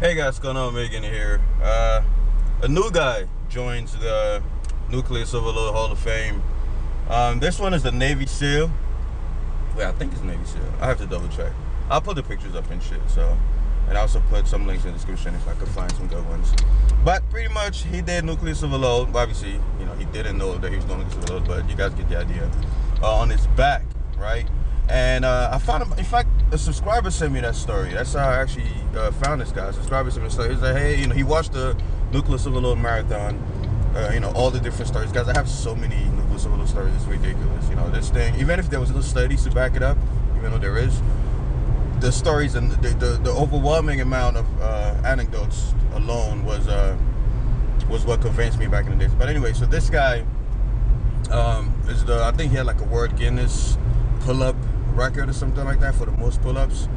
Hey guys, what's going on? Megan here. A new guy joins the Nucleus Overload Hall of Fame. This one is the Navy SEAL. Wait, I think it's Navy SEAL. I have to double check. I'll put the pictures up and shit. And I also put some links in the description if I could find some good ones. But pretty much, he did Nucleus Overload. Well, obviously, you know, he didn't know that he was doing Nucleus Overload, but you guys get the idea. On his back, right? And I found him. In fact, a subscriber sent me that story. That's how I actually found this guy. A subscriber sent me the story. He's like, hey, you know, he watched the Nucleus Overload marathon. You know, all the different stories. Guys, I have so many Nucleus Overload stories. It's ridiculous. You know, this thing. Even if there was no studies to back it up, even though there is, the stories and the overwhelming amount of anecdotes alone was what convinced me back in the days. But anyway, so this guy is I think he had like a World Guinness pull-up record or something like that for the most pull-ups.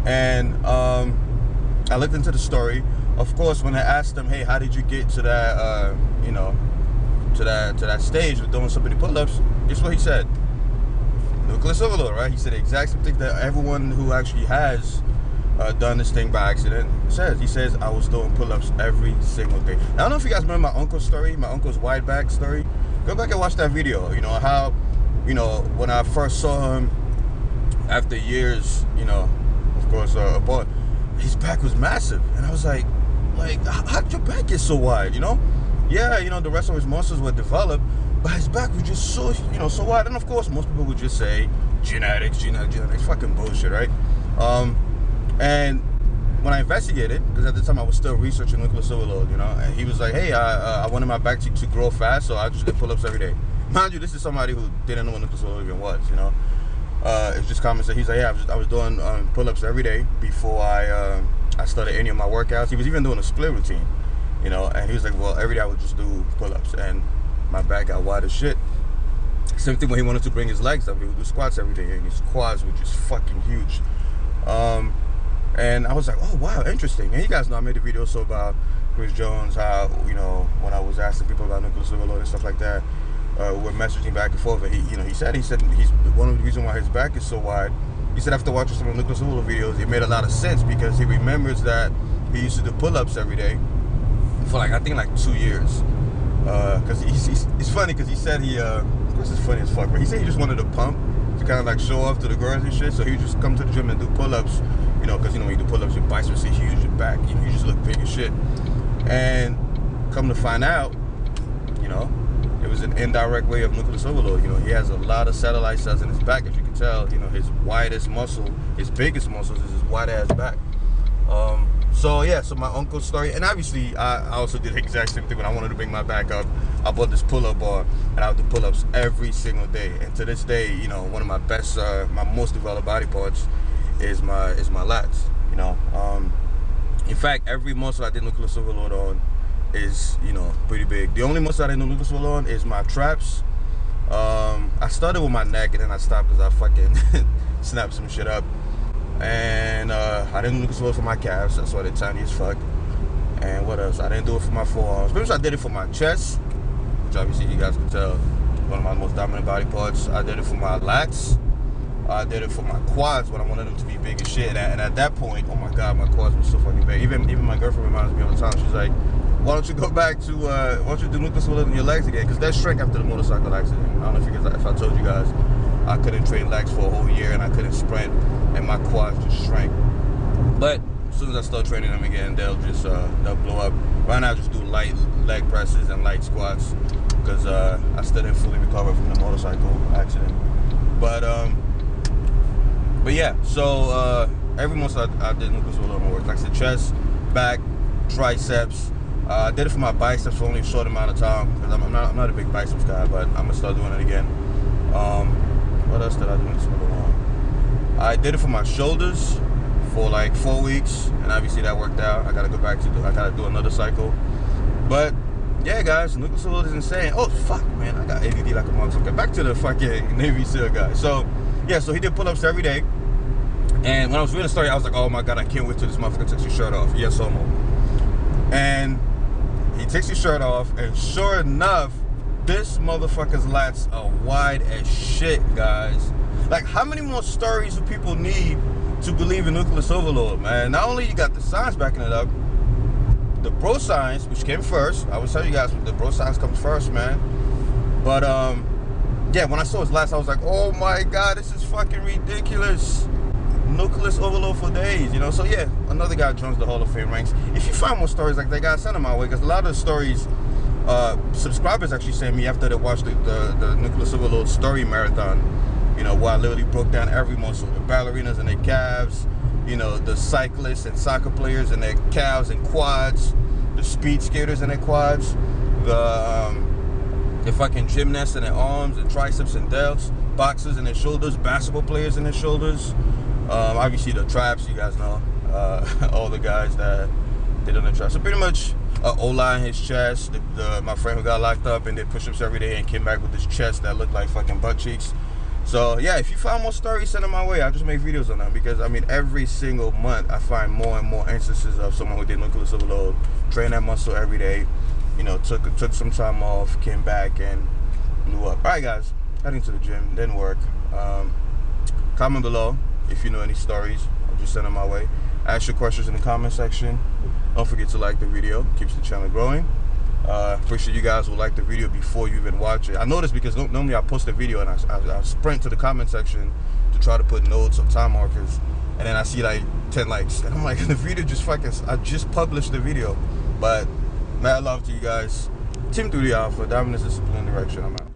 And I looked into the story. Of course, when I asked him, hey, how did you get to that you know, to that stage of doing so many pull-ups, guess what he said? Nucleus Overload, right? He said the exact same thing that everyone who actually has done this thing by accident says. He says, I was doing pull-ups every single day. Now, I don't know if you guys remember my uncle's story, my uncle's wide back story. Go back and watch that video. You know how, you know, when I first saw him after years, you know, of course, apart, his back was massive. And I was like, how did your back get so wide, you know? Yeah, you know, the rest of his muscles were developed, but his back was just so, you know, so wide. And of course, most people would just say, genetics, fucking bullshit, right? And when I investigated, because at the time I was still researching Nucleus Overload, you know, and he was like, hey, I wanted my back to grow fast, so I just did pull-ups every day. Mind you, this is somebody who didn't know what Nucleus Overload even was, you know. It's just common sense. He's like, yeah, I was doing pull-ups every day before I started any of my workouts. He was even doing a split routine, you know, and he was like, well, every day I would just do pull-ups, and my back got wide as shit. Same thing when he wanted to bring his legs up, he would do squats every day, and his quads were just fucking huge. And I was like, oh wow, interesting. And you guys know I made a video also about Chris Jones, how, you know, when I was asking people about Nucleus Overload and stuff like that, we're messaging back and forth, and he said he's one of the reasons why his back is so wide. He said after watching some of the Nucleus Overload videos, it made a lot of sense because he remembers that he used to do pull-ups every day for I think 2 years. Because it's funny because he said of course it's funny as fuck, but he said he just wanted to pump to kind of show off to the girls and shit. So he would just come to the gym and do pull-ups, you know, because you know when you do pull-ups, your biceps are huge, your back, you know, you just look big as shit. And come to find out, you know, it was an indirect way of Nucleus Overload. You know, he has a lot of satellite cells in his back, as you can tell. You know, his widest muscle, his biggest muscles is his wide ass back. So yeah, so my uncle's story, and obviously I also did the exact same thing when I wanted to bring my back up. I bought this pull-up bar, and I would do pull-ups every single day. And to this day, you know, one of my best, my most developed body parts is my lats. You know, in fact, every muscle I did Nucleus Overload on is, you know, pretty big. The only muscle I didn't do Nucleus Overload on is my traps. I started with my neck, and then I stopped because I fucking snapped some shit up. And I didn't do Nucleus Overload for my calves. That's why they're tiny as fuck. And what else? I didn't do it for my forearms. Maybe I did it for my chest, which obviously you guys can tell one of my most dominant body parts. I did it for my lats. I did it for my quads when I wanted them to be big as shit. And at that point, oh my god, my quads were so fucking big. Even my girlfriend reminds me all the time. She's like, why don't you go back to why don't you do Nucleus Overload in your legs again? Because that shrank after the motorcycle accident. I don't know if I told you guys, I couldn't train legs for a whole year, and I couldn't sprint, and my quads just shrank. But as soon as I start training them again, they'll blow up. Right now I just do light leg presses and light squats because I still didn't fully recover from the motorcycle accident. But yeah, so every muscle I did Nucleus Overload on my work. Like I said, chest, back, triceps. I did it for my biceps for only a short amount of time because I'm not a big biceps guy, but I'm gonna start doing it again. What else did I do Nucleus Overload on? I did it for my shoulders for like 4 weeks, and obviously that worked out. I gotta go back I gotta do another cycle. But yeah, guys, Nucleus Overload is insane. Oh fuck, man, I got ADD like a motherfucker. Back to the fucking Navy SEAL guy. So yeah, so he did pull-ups every day. And when I was reading the story, I was like, oh my god, I can't wait till this motherfucker takes his shirt off. Yes, homo. And he takes his shirt off, and sure enough, this motherfucker's lats are wide as shit, guys. Like, how many more stories do people need to believe in Nucleus Overload, man? Not only you got the science backing it up, the bro science, which came first. I will tell you guys, the bro science comes first, man. But yeah, when I saw his last, I was like, oh my god, this is fucking ridiculous. Nucleus Overload for days, you know. So yeah, another guy joins the Hall of Fame ranks. If you find more stories like that, guys, send them my way, because a lot of the stories, subscribers actually sent me after they watched the Nucleus Overload story marathon, you know, where I literally broke down every muscle, the ballerinas and their calves, you know, the cyclists and soccer players and their calves and quads, the speed skaters and their quads, the fucking gymnasts and their arms and triceps and delts, boxers and their shoulders, basketball players and their shoulders, obviously the traps, you guys know, all the guys that did on the traps. So pretty much Ola in his chest, my friend who got locked up and did push-ups every day and came back with this chest that looked like fucking butt cheeks. So yeah, if you find more stories, send them my way. I'll just make videos on them, because I mean, every single month I find more and more instances of someone who did Nucleus Overload, train that muscle every day, you know, took some time off, came back and blew up. All right, guys, heading to the gym, didn't work. Comment below if you know any stories. I'll just send them my way. Ask your questions in the comment section. Don't forget to like the video, keeps the channel growing. Appreciate you guys will like the video before you even watch it. I noticed, because normally I post a video and I sprint to the comment section to try to put notes or time markers, and then I see like 10 likes, and I'm like, the video just fucking, I just published the video. But mad love to you guys. Team 3DAlpha, dominance, discipline, direction. I'm out.